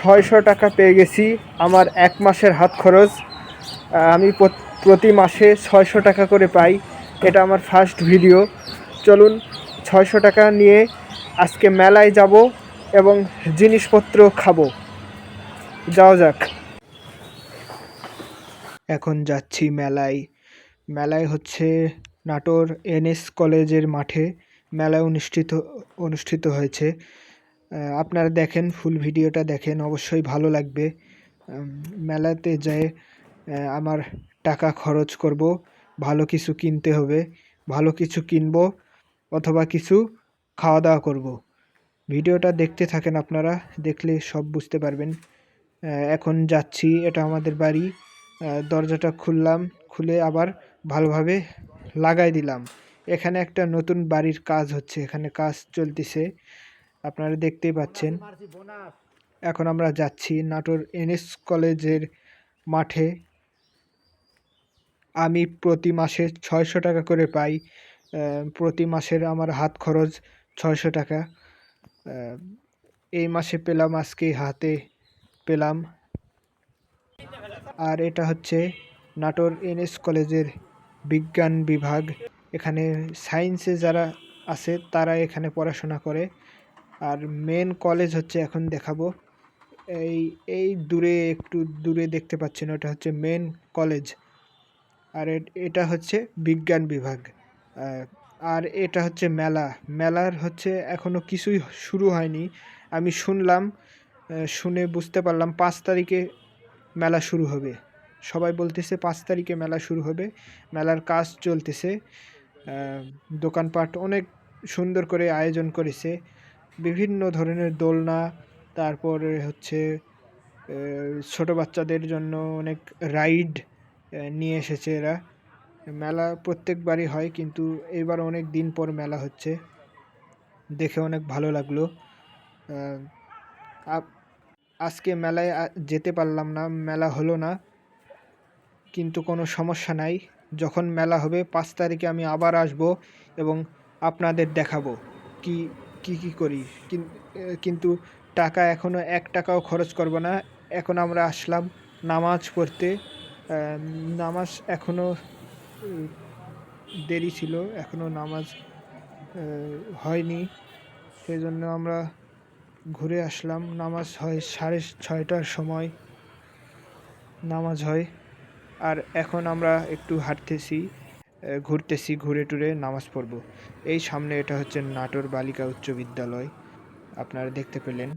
600 টাকা পেয়ে গেছি আমার 1 মাসের হাত খরচ। আমি প্রতি মাসে 600 টাকা করে পাই। এটা আমার ফার্স্ট ভিডিও। চলুন 600 টাকা নিয়ে আজকে মেলায় যাব এবং জিনিসপত্র খাবো। যাওয়া যাক। এখন যাচ্ছি মেলায়। মেলায় হচ্ছে নাটোর NS কলেজের মাঠে মেলা অনুষ্ঠিত হয়েছে। আপনারা দেখেন, ফুল ভিডিওটা দেখেন, অবশ্যই ভালো লাগবে। মেলাতে যেয়ে আমার টাকা খরচ করব, ভালো কিছু কিনতে হবে, ভালো কিছু কিনবো অথবা কিছু খাওয়া দাওয়া করব। ভিডিওটা দেখতে থাকেন, আপনারা দেখলে সব বুঝতে পারবেন। এখন যাচ্ছি, এটা আমাদের বাড়ি। দরজাটা খুললাম, খুলে আবার ভালোভাবে লাগাই দিলাম। এখানে একটা নতুন বাড়ির কাজ হচ্ছে, এখানে কাজ চলতেছে, আপনারা দেখতেই পাচ্ছেন। এখন আমরা যাচ্ছি নাটোর NS কলেজের মাঠে। আমি প্রতি মাসে 600 টাকা করে পাই। প্রতি মাসের আমার হাত খরচ 600 টাকা। এই মাসে পেলাম, আজকে হাতে পেলাম। আর এটা হচ্ছে নাটোর NS কলেজের বিজ্ঞান বিভাগ। এখানে সায়েন্সে যারা আছে তারা এখানে পড়াশোনা করে। আর মেন কলেজ হচ্ছে, এখন দেখাবো, এই এই দূরে, একটু দূরে দেখতে পাচ্ছেন, ওটা হচ্ছে মেন কলেজ। আর এটা হচ্ছে বিজ্ঞান বিভাগ। আর এটা হচ্ছে মেলা। মেলার হচ্ছে এখনও কিছুই শুরু হয়নি। আমি শুনলাম, শুনে বুঝতে পারলাম 5 তারিখে মেলা শুরু হবে। সবাই বলতেছে 5 তারিখে মেলা শুরু হবে। মেলার কাজ চলতেছে। দোকানপাট অনেক সুন্দর করে আয়োজন করেছে। বিভিন্ন ধরনের দোলনা, তারপরে হচ্ছে ছোট বাচ্চাদের জন্য অনেক রাইড নিয়ে এসেছে এরা। মেলা প্রত্যেকবারই হয়, কিন্তু এবার অনেক দিন পর মেলা হচ্ছে, দেখে অনেক ভালো লাগলো। আজকে মেলায় যেতে পারলাম না, মেলা হলো না, কিন্তু কোনো সমস্যা নাই। যখন মেলা হবে 5 তারিখে আমি আবার আসব এবং আপনাদের দেখাবো কি কি করি। কিন্তু টাকা এখনও 1 টাকাও খরচ করব না। এখন আমরা আসলাম নামাজ পড়তে। নামাজ এখনও দেরি ছিল, এখনও নামাজ হয়নি, সেজন্য আমরা ঘুরে আসলাম। নামাজ হয় 6:30টার সময় নামাজ হয়। আর এখন আমরা একটু হাঁটতেছি, ঘুরতেছি, ঘুরে টুরে নামাজ পড়ব। এই সামনে এটা হচ্ছে নাটোর বালিকা উচ্চ বিদ্যালয়, আপনারা দেখতে পেলেন।